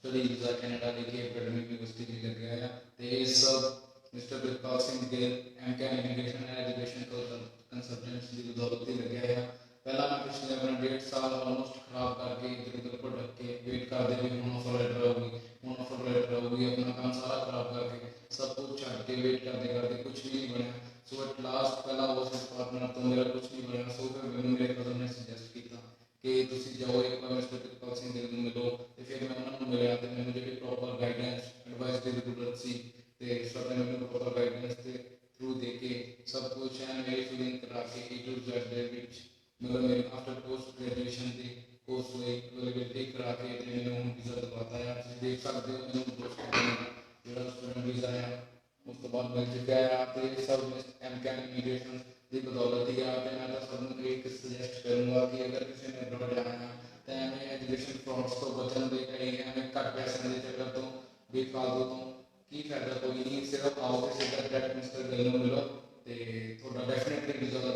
Study visa Canada लेके academic university लग गया है। तो ये सब mister Birpal Singh Gill MCA immigration and education consultants की बदौलत ही लग गया है। पहला मैं पिछले अपना 1.5 साल ऑलमोस्ट खराब करके इधर उधर भटक के वेट करते हुए हूँ ऑफर लेटर आऊगी अपना काम सारा खराब करके सब कुछ छड़ के वेट करते करते कुछ भी नहीं बनया। सो एट लास्ट पहला उस पार्टनर तो मेरा कुछ नहीं बनया। सो फिर मैंने मेरे कदम ने सुजैसट किया कि तुम जाओ एक बार मिस्टर बिरपाल सिंह गिल ਨੂੰ ਮਿਲੋ। तो फिर मैं उन्होंने मिलया तो मैंने जी प्रॉपर गाइडेंस एडवाइस की जरूरत सी तो सब ने मैंने प्रॉपर गाइडेंस के थ्रू दे के सब कुछ है मेरी फीलिंग करा के A to Z मतलब मेरे आफ्टर पोस्ट ग्रेजुएशन की कोर्स हुई अवेलेबिलिटी करा के मैंने हूँ वीज़ा दिलवाता है। तुम देख सकते हो मैंने दोस्त जो स्टूडेंट वीज़ा है उस तो बाद मिल चुका है। तो सब MCA इमिग्रेशन की बदौलत ही है। मैं तो सबको एक सजेस्ट करूँगा कि अगर किसी ने अब्रॉड जाना है तो एवं एजुकेशन फ्रॉड्स तो बचन के कई एवं घट पैसों के चक्कर तो बेफालतू तो की फायदा कोई नहीं। सिर्फ आओ तो सीधा डायरेक्ट मिस्टर गिल मिलो तो डेफिनेटली वीज़ा का